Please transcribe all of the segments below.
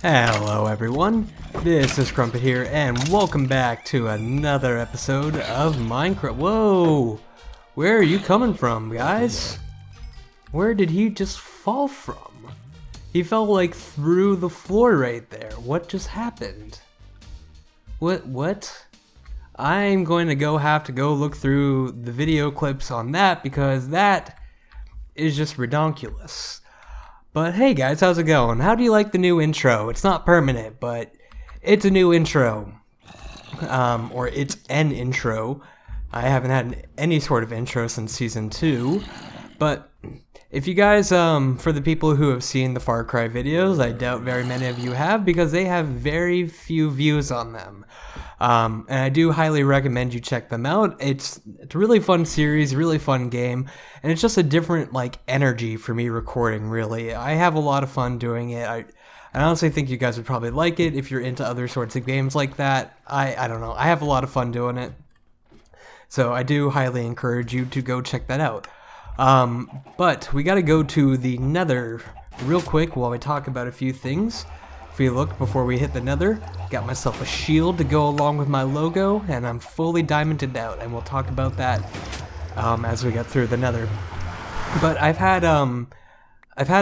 Hello everyone, this is Crump3txxix here, and welcome back to another episode of Minecraft. Whoa! Where are you coming from, guys? Where did he just fall from? He fell like through the floor right there. What just happened? What? I'm going to have to go look through the video clips on that because that is just redonkulous. But hey guys, how's it going? How do you like the new intro? It's not permanent, but it's a new intro. Or it's an intro. I haven't had any sort of intro since Season 2. But if you guys, for the people who have seen the Far Cry videos, I doubt very many of you have because they have very few views on them. And I do highly recommend you check them out. It's a really fun series, really fun game, and it's just a different energy for me recording, really. I have a lot of fun doing it. I honestly think you guys would probably like it if you're into other sorts of games like that. I don't know. I have a lot of fun doing it. So I do highly encourage you to go check that out. But we gotta go to the Nether real quick while we talk about a few things. If you look before we hit the Nether, got myself a shield to go along with my logo, and I'm fully diamonded out, and we'll talk about that as we get through the Nether. But I've had a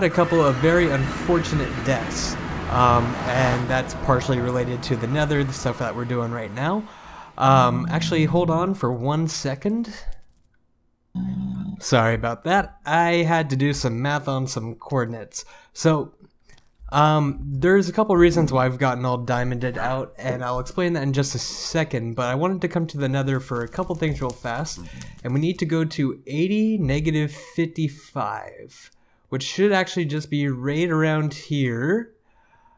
couple of very unfortunate deaths, and that's partially related to the Nether, the stuff that we're doing right now. Actually, hold on for 1 second. Sorry about that. I had to do some math on some coordinates. So, there's a couple reasons why I've gotten all diamonded out, and I'll explain that in just a second, but I wanted to come to the Nether for a couple things real fast, and we need to go to 80, -55, which should actually just be right around here,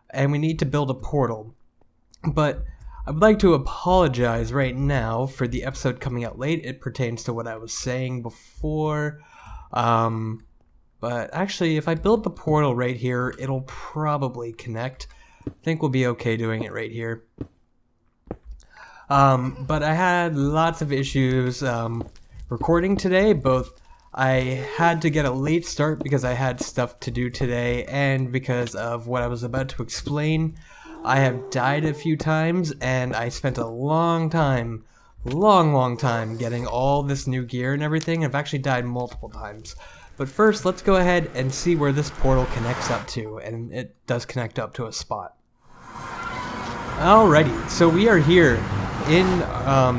and we need to build a portal. But I would like to apologize right now for the episode coming out late. It pertains to what I was saying before, but actually, if I build the portal right here, it'll probably connect. I think we'll be okay doing it right here. But I had lots of issues recording today. Both I had to get a late start because I had stuff to do today, and because of what I was about to explain. I have died a few times, and I spent a long time getting all this new gear and everything. I've actually died multiple times. But first, let's go ahead and see where this portal connects up to, and it does connect up to a spot. Alrighty, so we are here in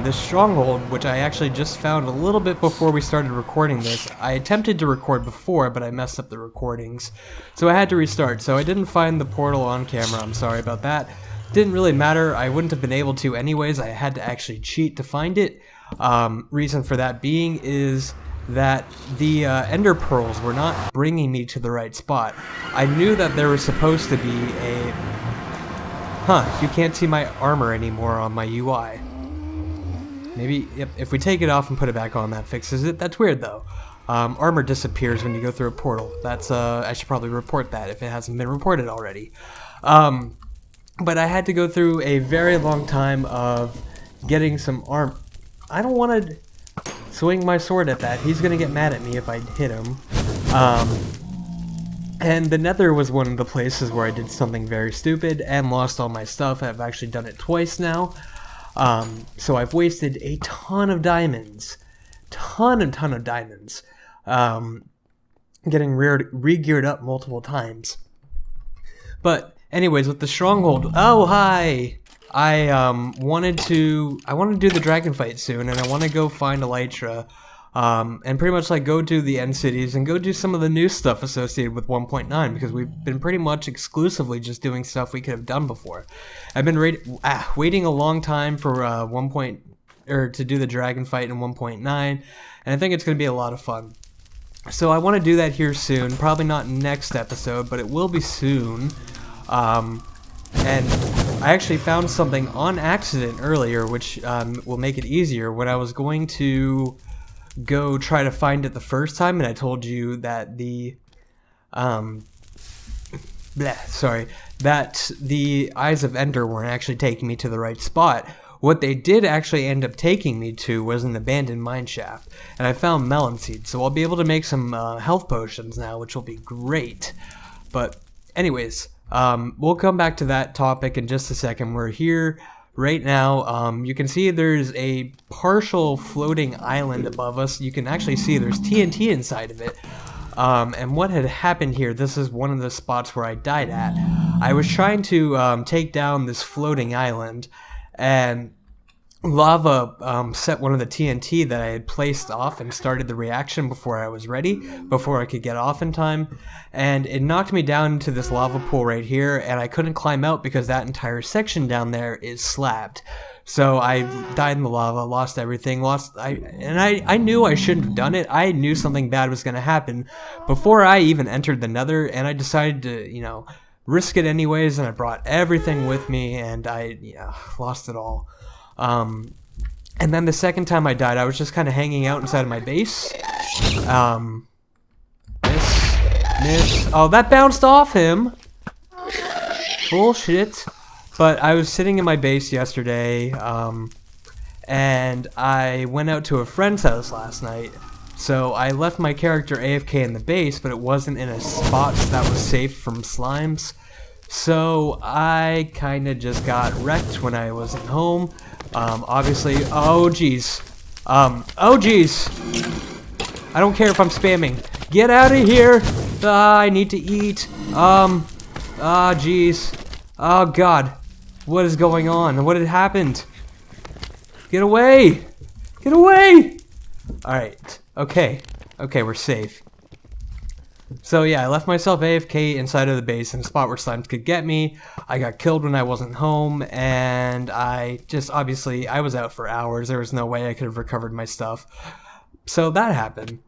this stronghold, which I actually just found a little bit before we started recording this. I attempted to record before, but I messed up the recordings, so I had to restart. So I didn't find the portal on camera, I'm sorry about that. Didn't really matter, I wouldn't have been able to anyways. I had to actually cheat to find it. Reason for that being is that the ender pearls were not bringing me to the right spot. I knew that there was supposed to be a... you can't see my armor anymore on my UI. Maybe if we take it off and put it back on, that fixes it. That's weird though. Armor disappears when you go through a portal. That's I should probably report that if it hasn't been reported already. But I had to go through a very long time of getting some armor. I don't want to swing my sword at that. He's gonna get mad at me if I hit him. And the Nether was one of the places where I did something very stupid and lost all my stuff. I've actually done it twice now. So I've wasted a ton of diamonds. Ton of diamonds. Getting re-geared up multiple times. But anyways, with the stronghold... Oh, hi! I wanted to do the dragon fight soon, and I want to go find Elytra, and pretty much go to the end cities and go do some of the new stuff associated with 1.9, because we've been pretty much exclusively just doing stuff we could have done before. I've been waiting a long time for to do the dragon fight in 1.9, and I think it's going to be a lot of fun. So I want to do that here soon, probably not next episode, but it will be soon. And I actually found something on accident earlier, which will make it easier. When I was going to go try to find it the first time, and I told you that the that the Eyes of Ender weren't actually taking me to the right spot. What they did actually end up taking me to was an abandoned mineshaft, and I found melon seeds, so I'll be able to make some health potions now, which will be great. But anyways, We'll come back to that topic in just a second. We're here right now. You can see there's a partial floating island above us. You can actually see there's TNT inside of it. And what had happened here, this is one of the spots where I died at. I was trying to take down this floating island, and lava set one of the TNT that I had placed off and started the reaction before I was ready, before I could get off in time, and it knocked me down into this lava pool right here, and I couldn't climb out because that entire section down there is slabbed. So I died in the lava, lost everything, I knew I shouldn't have done it. I knew something bad was going to happen before I even entered the nether, and I decided to, risk it anyways, and I brought everything with me, and I lost it all. And then the second time I died, I was just kind of hanging out inside of my base. Miss. Oh, that bounced off him. Bullshit. But I was sitting in my base yesterday, and I went out to a friend's house last night. So I left my character AFK in the base, but it wasn't in a spot that was safe from slimes. So I kind of just got wrecked when I wasn't home. Obviously, oh geez. I don't care if I'm spamming. Get out of here! I need to eat. Geez. Oh god. What is going on? What had happened? Get away! Get away! Alright. Okay, we're safe. So yeah, I left myself AFK inside of the base in a spot where slimes could get me. I got killed when I wasn't home, and I was out for hours. There was no way I could have recovered my stuff. So that happened.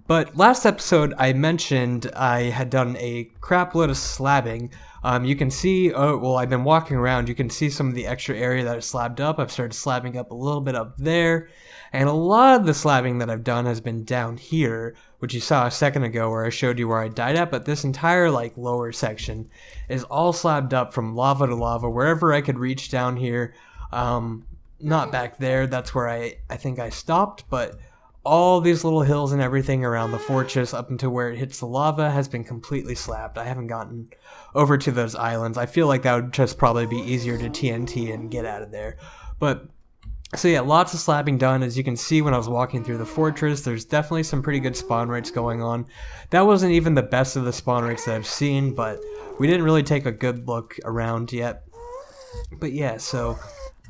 But last episode I mentioned I had done a crap load of slabbing. You can see, I've been walking around, you can see some of the extra area that is slabbed up. I've started slabbing up a little bit up there, and a lot of the slabbing that I've done has been down here, which you saw a second ago where I showed you where I died at, but this entire lower section is all slabbed up from lava to lava, wherever I could reach down here. Not back there, that's where I think I stopped, but all these little hills and everything around the fortress up until where it hits the lava has been completely slabbed. I haven't gotten over to those islands. I feel like that would just probably be easier to TNT and get out of there. But so yeah, lots of slabbing done. As you can see when I was walking through the fortress, there's definitely some pretty good spawn rates going on. That wasn't even the best of the spawn rates that I've seen, but we didn't really take a good look around yet. But yeah, so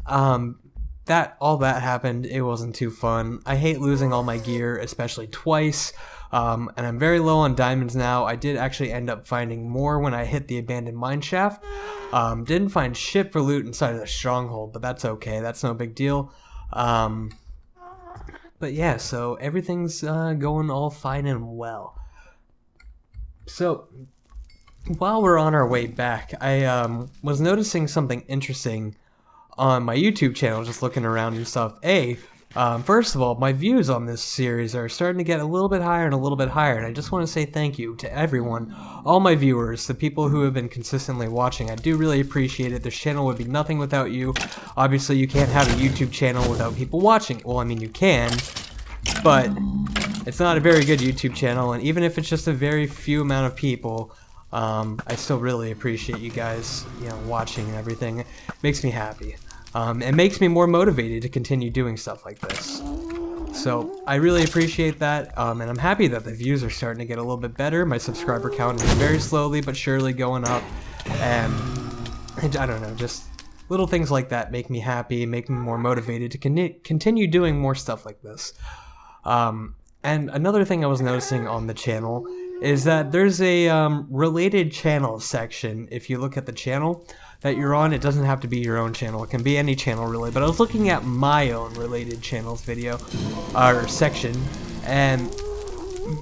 all that happened. It wasn't too fun. I hate losing all my gear, especially twice. And I'm very low on diamonds now. I did actually end up finding more when I hit the abandoned mine shaft. Didn't find shit for loot inside of the stronghold, but that's okay. That's no big deal. But yeah, so everything's going all fine and well. So while we're on our way back, I was noticing something interesting on my YouTube channel, just looking around and stuff. First of all, my views on this series are starting to get a little bit higher and a little bit higher, and I just want to say thank you to everyone, all my viewers, the people who have been consistently watching. I do really appreciate it. This channel would be nothing without you. Obviously, you can't have a YouTube channel without people watching. Well, I mean, you can, but it's not a very good YouTube channel, and even if it's just a very few amount of people, I still really appreciate you guys, watching and everything. It makes me happy. It makes me more motivated to continue doing stuff like this. So I really appreciate that, and I'm happy that the views are starting to get a little bit better. My subscriber count is very slowly but surely going up, and I don't know, just little things like that make me happy, make me more motivated to continue doing more stuff like this. And another thing I was noticing on the channel is that there's a related channel section. If you look at the channel that you're on, it doesn't have to be your own channel, it can be any channel really, but I was looking at my own related channels video or section, and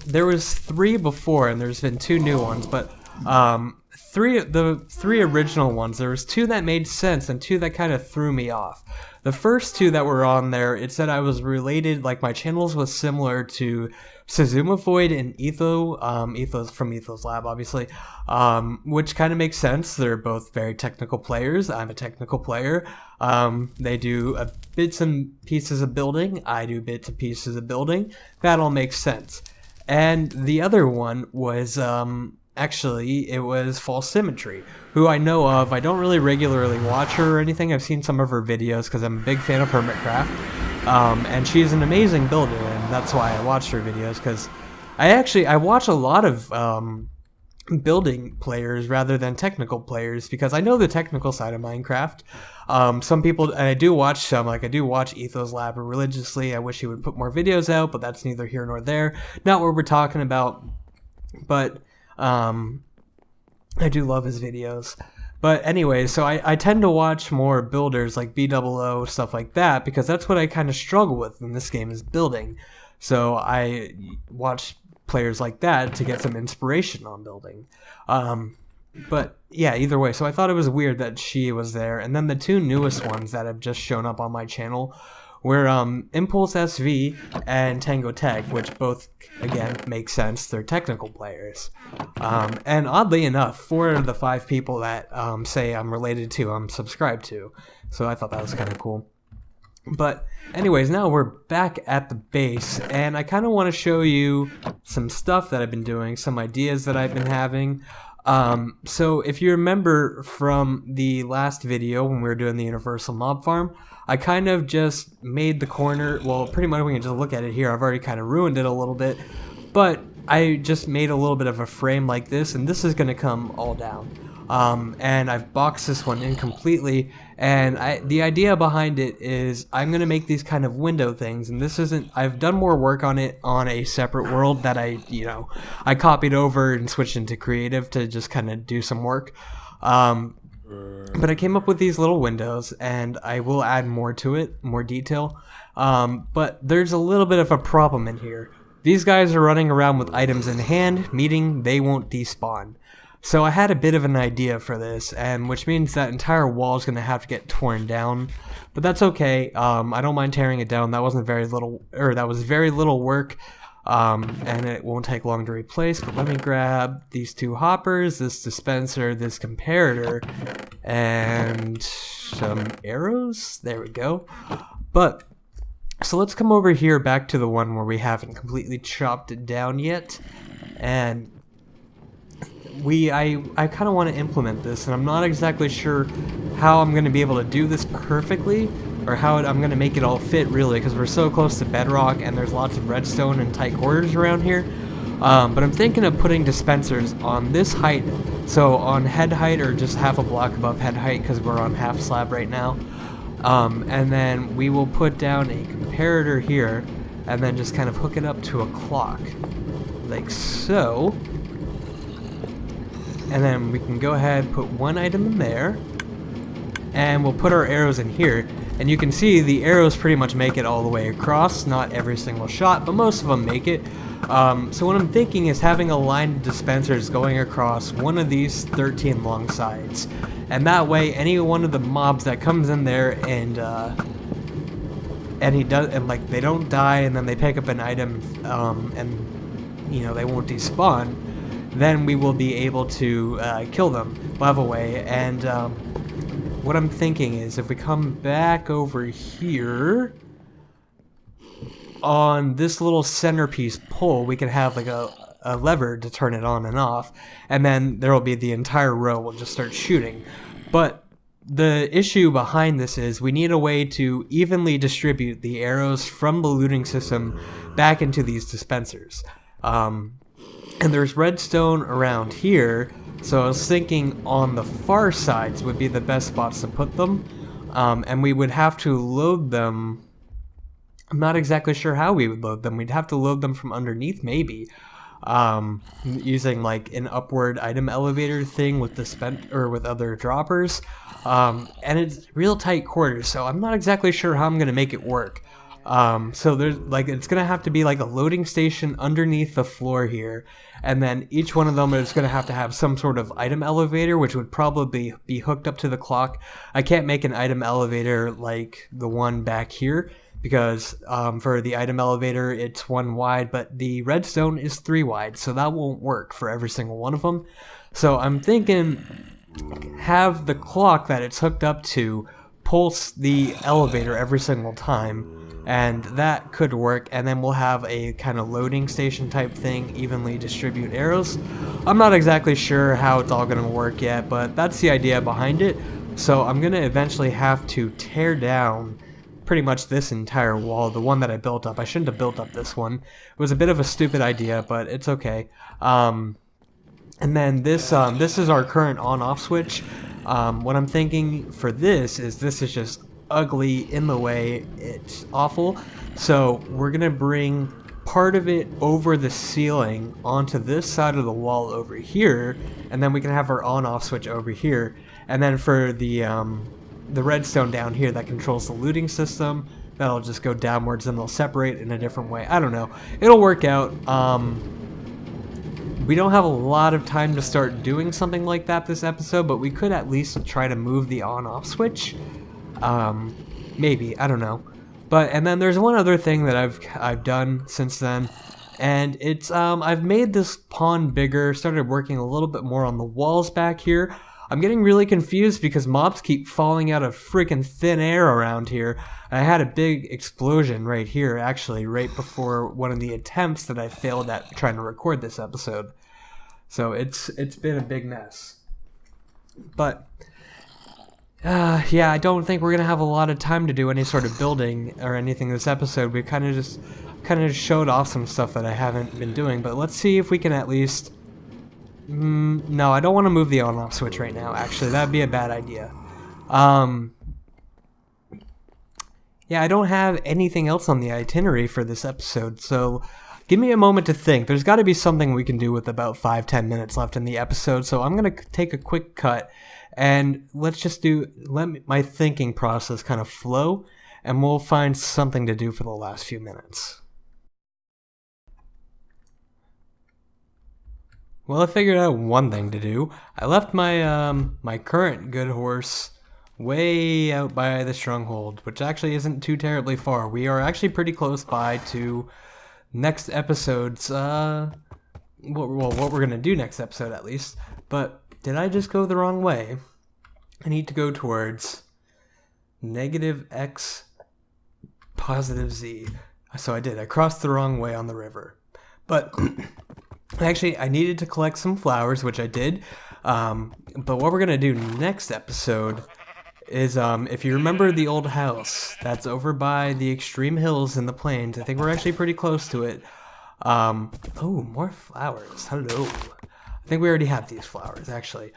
there was 3 before and there's been 2 new ones, but the 3 original ones, there was 2 that made sense and 2 that kind of threw me off. The first 2 that were on there, it said I was related, like my channels was similar to Suzuma Void and Ethos from Ethos Lab, obviously, which kind of makes sense. They're both very technical players. I'm a technical player. They do bits and pieces of building. I do bits and pieces of building. That all makes sense. And the other one was Actually, it was False Symmetry, who I know of. I don't really regularly watch her or anything. I've seen some of her videos because I'm a big fan of Hermitcraft. And she's an amazing builder, and that's why I watched her videos, because I watch a lot of building players rather than technical players, because I know the technical side of Minecraft. Some people, and I do watch some, like I do watch Ethos Lab religiously. I wish he would put more videos out, but that's neither here nor there. Not what we're talking about, but I do love his videos. But anyway, so I tend to watch more builders like BOO, stuff like that, because that's what I kind of struggle with in this game, is building. So I watch players like that to get some inspiration on building. But yeah, either way, so I thought it was weird that she was there. And then the two newest ones that have just shown up on my channel were Impulse SV and Tango Tech, which both, again, make sense. They're technical players. And oddly enough, 4 of the 5 people that say I'm related to, I'm subscribed to. So I thought that was kind of cool. But anyways, now we're back at the base, and I kind of want to show you some stuff that I've been doing, some ideas that I've been having. So if you remember from the last video when we were doing the Universal Mob Farm, I kind of just made the corner, well, pretty much we can just look at it here. I've already kind of ruined it a little bit, but I just made a little bit of a frame like this, and this is going to come all down. And I've boxed this one in completely, and the idea behind it is I'm going to make these kind of window things, and this isn't, I've done more work on it on a separate world that I copied over and switched into creative to just kind of do some work. But I came up with these little windows, and I will add more to it, more detail. But there's a little bit of a problem in here. These guys are running around with items in hand, meaning they won't despawn. So I had a bit of an idea for this, and which means that entire wall is going to have to get torn down. But that's okay. I don't mind tearing it down. That was very little work. And it won't take long to replace, but let me grab these 2 hoppers, this dispenser, this comparator, and some arrows. There we go. But so let's come over here back to the one where we haven't completely chopped it down yet, and I kind of want to implement this, and I'm not exactly sure how I'm going to be able to do this perfectly, or how I'm going to make it all fit, really, because we're so close to bedrock and there's lots of redstone and tight quarters around here. But I'm thinking of putting dispensers on this height, so on head height or just half a block above head height, because we're on half slab right now. And then we will put down a comparator here, and then just kind of hook it up to a clock, like so. And then we can go ahead, put 1 item in there, and we'll put our arrows in here. And you can see the arrows pretty much make it all the way across, not every single shot, but most of them make it. So what I'm thinking is having a line of dispensers going across one of these 13 long sides. And that way, any one of the mobs that comes in there and like they don't die, and then they pick up an item, and they won't despawn, then we will be able to kill them. We'll have a way. And what I'm thinking is, if we come back over here on this little centerpiece pole, we can have like a lever to turn it on and off, and then there will be the entire row will just start shooting. But the issue behind this is we need a way to evenly distribute the arrows from the looting system back into these dispensers. And there's redstone around here, so I was thinking on the far sides would be the best spots to put them. And we would have to load them. I'm not exactly sure how we would load them. We'd have to load them from underneath, maybe. Using like an upward item elevator thing with with other droppers. And it's real tight quarters, so I'm not exactly sure how I'm gonna make it work. So there's like, it's gonna have to be like a loading station underneath the floor here, and then each one of them is gonna have to have some sort of item elevator, which would probably be hooked up to the clock. I can't make an item elevator like the one back here, because for the item elevator it's 1 wide, but the redstone is 3 wide, so that won't work for every single one of them. So I'm thinking have the clock that it's hooked up to pulse the elevator every single time, and that could work. And then we'll have a kind of loading station type thing, evenly distribute arrows. I'm not exactly sure how it's all going to work yet, but that's the idea behind it. So I'm going to eventually have to tear down pretty much this entire wall, the one that I built up. I shouldn't have built up this one. It was a bit of a stupid idea, but it's okay. And then this is our current on-off switch. What I'm thinking for this is just ugly in the way. It's awful. So we're gonna bring part of it over the ceiling onto this side of the wall over here, and then we can have our on-off switch over here. And then for the redstone down here that controls the looting system, that'll just go downwards and they'll separate in a different way. I don't know. It'll work out. We don't have a lot of time to start doing something like that this episode, but we could at least try to move the on-off switch. Maybe, I don't know. And then there's one other thing that I've done since then, and it's I've made this pond bigger, started working a little bit more on the walls back here. I'm getting really confused because mobs keep falling out of freaking thin air around here. I had a big explosion right here, actually, right before one of the attempts that I failed at trying to record this episode. So it's been a big mess. But yeah, I don't think we're gonna have a lot of time to do any sort of building or anything this episode. We kind of just showed off some stuff that I haven't been doing. But let's see if we can at least. No, I don't want to move the on-off switch right now. Actually, that'd be a bad idea. Yeah, I don't have anything else on the itinerary for this episode, so give me a moment to think. There's got to be something we can do with about 5-10 minutes left in the episode, so I'm going to take a quick cut, and let's just let my thinking process kind of flow, and we'll find something to do for the last few minutes. Well, I figured out one thing to do. I left my my current good horse way out by the stronghold, which actually isn't too terribly far. We are actually pretty close by to next episode's what we're gonna do next episode at least. But did I just go the wrong way? I need to go towards -x positive z. So I did. I crossed the wrong way on the river, but. Actually, I needed to collect some flowers, which I did, but what we're going to do next episode is, if you remember the old house that's over by the extreme hills in the plains, I think we're actually pretty close to it. Oh, more flowers. Hello. I think we already have these flowers, actually.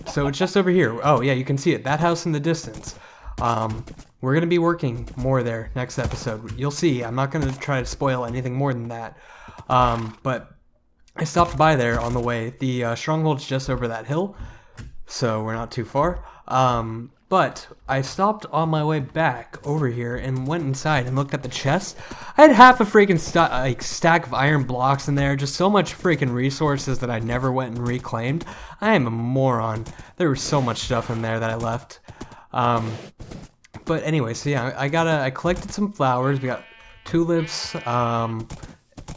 So it's just over here. Oh, yeah, you can see it. That house in the distance. We're going to be working more there next episode. You'll see. I'm not going to try to spoil anything more than that. But I stopped by there on the way. The stronghold's just over that hill, so we're not too far. But I stopped on my way back over here and went inside and looked at the chest. I had half a freaking stack of iron blocks in there, just so much freaking resources that I never went and reclaimed. I am a moron. There was so much stuff in there that I left. But anyway, so yeah, I collected some flowers. We got tulips,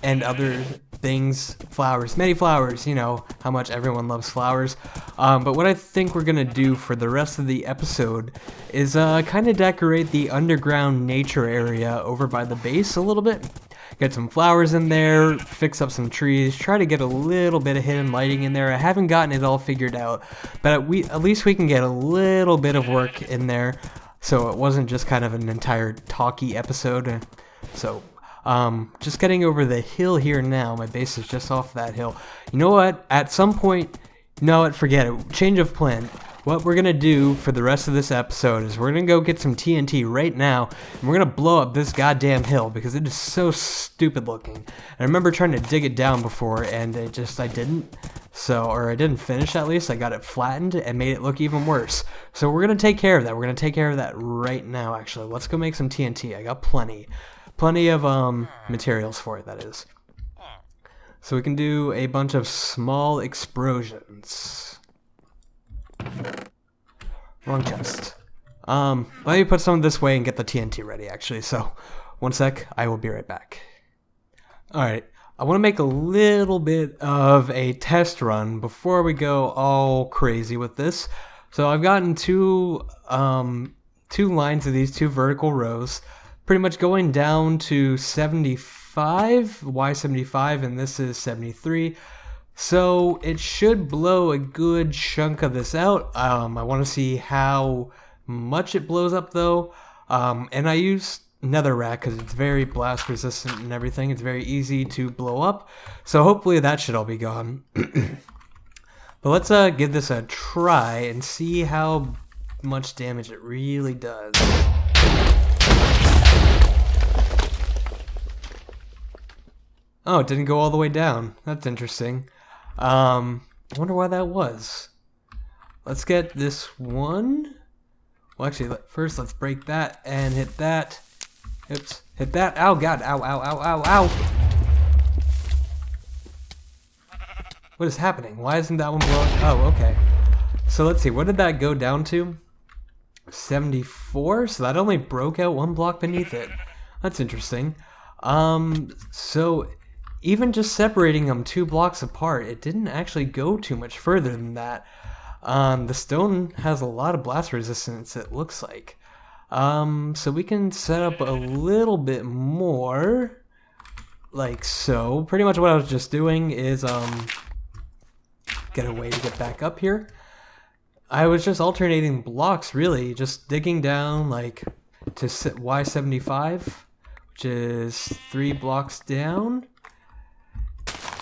and other things, flowers, many flowers, you know how much everyone loves flowers. But what I think we're gonna do for the rest of the episode is kind of decorate the underground nature area over by the base a little bit. Get some flowers in there, fix up some trees, try to get a little bit of hidden lighting in there. I haven't gotten it all figured out, but at least we can get a little bit of work in there, so it wasn't just kind of an entire talky episode. So just getting over the hill here now. My base is just off that hill. You know what? At some point, no, forget it. Change of plan. What we're going to do for the rest of this episode is we're going to go get some TNT right now, and we're going to blow up this goddamn hill because it is so stupid looking. And I remember trying to dig it down before, and I didn't. Or I didn't finish at least. I got it flattened and made it look even worse. So we're going to take care of that. We're going to take care of that right now, actually. Let's go make some TNT. I got plenty of materials for it, that is. So we can do a bunch of small explosions. Wrong chest. Let me put some this way and get the TNT ready, actually. So, one sec, I will be right back. Alright, I want to make a little bit of a test run before we go all crazy with this. So I've gotten two two lines of these two vertical rows, pretty much going down to 75, Y75, and this is 73. So it should blow a good chunk of this out. I want to see how much it blows up though. And I use netherrack because it's very blast resistant and everything. It's very easy to blow up. So hopefully that should all be gone. But let's give this a try and see how much damage it really does. Oh, it didn't go all the way down. That's interesting. I wonder why that was. Let's get this one. Well, actually, first let's break that and hit that. Oops, hit that. Ow, God. Ow, ow, ow, ow, ow. What is happening? Why isn't that one blowing? Oh, okay. So let's see. What did that go down to? 74? So that only broke out one block beneath it. That's interesting. So even just separating them 2 blocks apart, it didn't actually go too much further than that. The stone has a lot of blast resistance, it looks like. So we can set up a little bit more, like so. Pretty much what I was just doing is get a way to get back up here. I was just alternating blocks, really, just digging down like to Y75, which is 3 blocks down,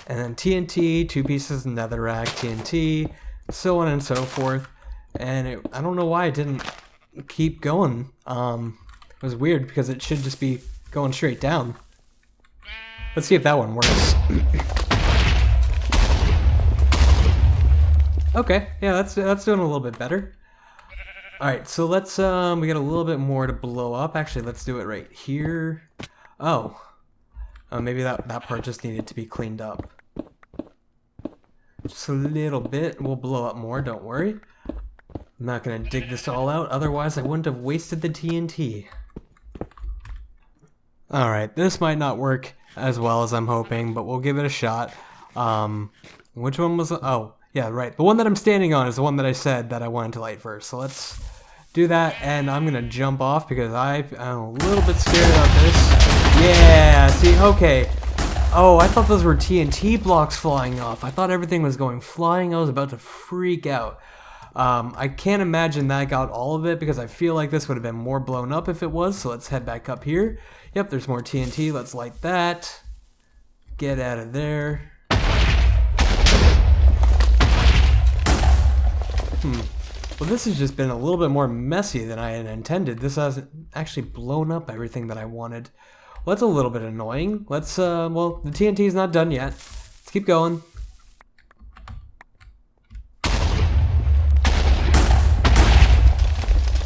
and then TNT, 2 pieces of netherrack, TNT, so on and so forth. And I don't know why it didn't keep going. It was weird because it should just be going straight down. Let's see if that one works. Okay, yeah, that's doing a little bit better. All right, so let's we got a little bit more to blow up. Actually, let's do it right here. Oh, maybe that part just needed to be cleaned up. Just a little bit. We'll blow up more, don't worry. I'm not gonna dig this all out, otherwise I wouldn't have wasted the TNT. Alright, this might not work as well as I'm hoping, but we'll give it a shot. Which one was... Oh, yeah, right. The one that I'm standing on is the one that I said that I wanted to light first. So let's do that, and I'm gonna jump off because I'm a little bit scared about this. Yeah, see, okay. Oh, I thought those were TNT blocks flying off. I thought everything was going flying. I was about to freak out. I can't imagine that got all of it because I feel like this would have been more blown up if it was. So let's head back up here. Yep, there's more TNT. Let's light that. Get out of there. Well, this has just been a little bit more messy than I had intended. This hasn't actually blown up everything that I wanted. Well, that's a little bit annoying. Let's, well, the TNT is not done yet. Let's keep going.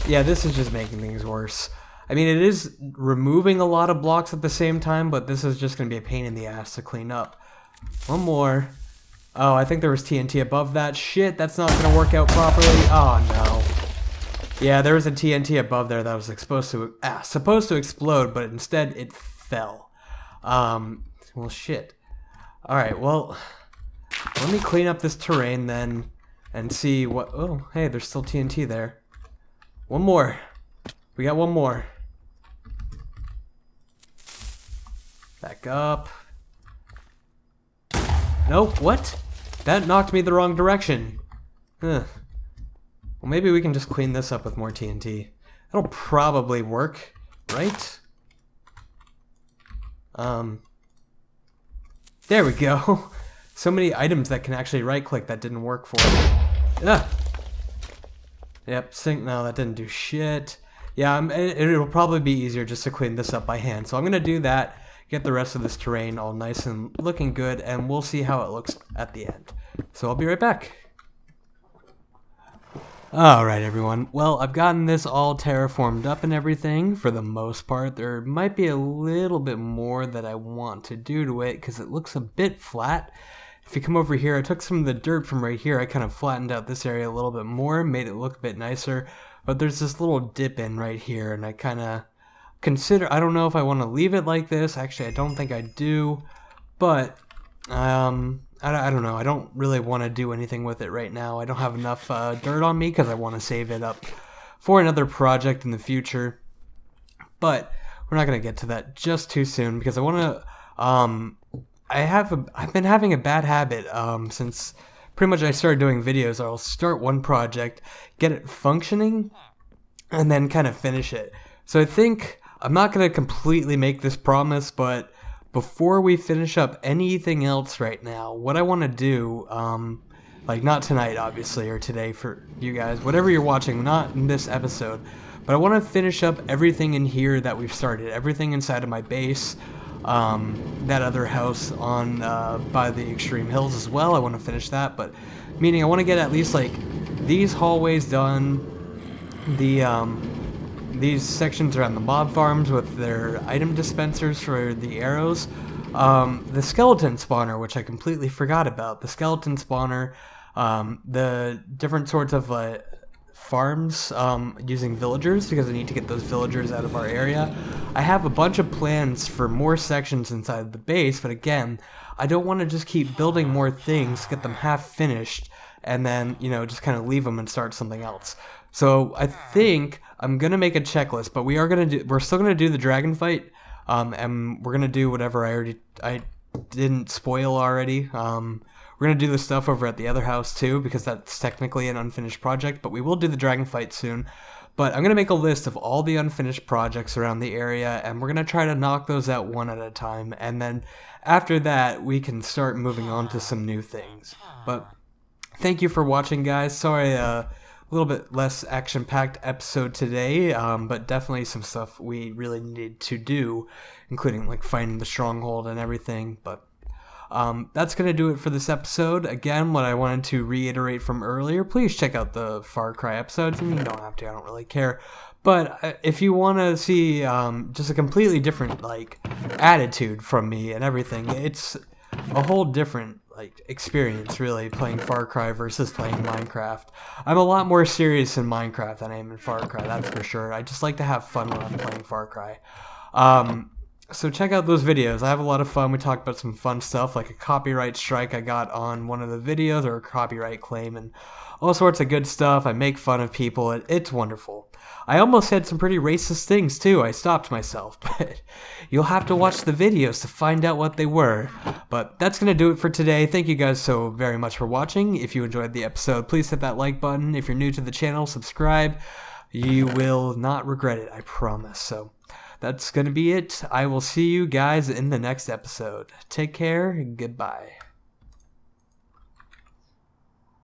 Yeah, this is just making things worse. I mean, it is removing a lot of blocks at the same time, but this is just going to be a pain in the ass to clean up. One more. Oh, I think there was TNT above that. Shit, that's not going to work out properly. Oh, no. Yeah, there was a TNT above there that was supposed to explode, but instead it fell. Well, shit. Alright, well, let me clean up this terrain then and see what... Oh, hey, there's still TNT there. One more. We got one more. Back up. Nope, what? That knocked me the wrong direction. Huh. Well, maybe we can just clean this up with more TNT. That'll probably work, right? There we go. So many items that can actually right-click that didn't work for it. Ah. Yep, sync. No, that didn't do shit. Yeah, it'll probably be easier just to clean this up by hand. So I'm going to do that, get the rest of this terrain all nice and looking good, and we'll see how it looks at the end. So I'll be right back. Alright everyone, well I've gotten this all terraformed up and everything for the most part. There might be a little bit more that I want to do to it because it looks a bit flat. If you come over here, I took some of the dirt from right here, I kind of flattened out this area a little bit more, made it look a bit nicer, but there's this little dip in right here and I kind of consider, I don't know if I want to leave it like this. Actually I don't think I do, but I don't know. I don't really want to do anything with it right now. I don't have enough dirt on me because I want to save it up for another project in the future. But we're not going to get to that just too soon because I want to, I've been having a bad habit since pretty much I started doing videos. I'll start one project, get it functioning, and then kind of finish it. So I think I'm not going to completely make this promise, but before we finish up anything else right now, what I want to do, like not tonight obviously, or today for you guys, whatever you're watching, not in this episode, but I want to finish up everything in here that we've started, everything inside of my base, that other house on by the extreme hills as well. I want to finish that, but meaning I want to get at least like these hallways done, these sections around the mob farms with their item dispensers for the arrows, the skeleton spawner, which I completely forgot about, the skeleton spawner, the different sorts of farms using villagers, because I need to get those villagers out of our area. I have a bunch of plans for more sections inside the base, but again, I don't want to just keep building more things, get them half finished, and then, you know, just kind of leave them and start something else. So I think I'm gonna make a checklist, but we're still gonna do the dragon fight, and we're gonna do whatever I didn't spoil already. We're going to do the stuff over at the other house too, because that's technically an unfinished project, but we will do the dragon fight soon. But I'm going to make a list of all the unfinished projects around the area, and we're going to try to knock those out one at a time. And then after that, we can start moving on to some new things. But thank you for watching, guys. Sorry, a little bit less action-packed episode today, but definitely some stuff we really needed to do, including like finding the stronghold and everything. But that's going to do it for this episode. Again, what I wanted to reiterate from earlier, please check out the Far Cry episodes. I mean, you don't have to, I don't really care. But if you want to see just a completely different like attitude from me and everything, it's a whole different like experience really playing Far Cry versus playing Minecraft. I'm a lot more serious in Minecraft than I am in Far Cry, that's for sure. I just like to have fun when I'm playing Far Cry. So check out those videos. I have a lot of fun. We talked about some fun stuff like a copyright strike I got on one of the videos, or a copyright claim, and all sorts of good stuff. I make fun of people. It's wonderful. I almost said some pretty racist things too. I stopped myself, but you'll have to watch the videos to find out what they were. But that's going to do it for today. Thank you guys so very much for watching. If you enjoyed the episode, please hit that like button. If you're new to the channel, subscribe. You will not regret it, I promise. So that's going to be it. I will see you guys in the next episode. Take care. Goodbye.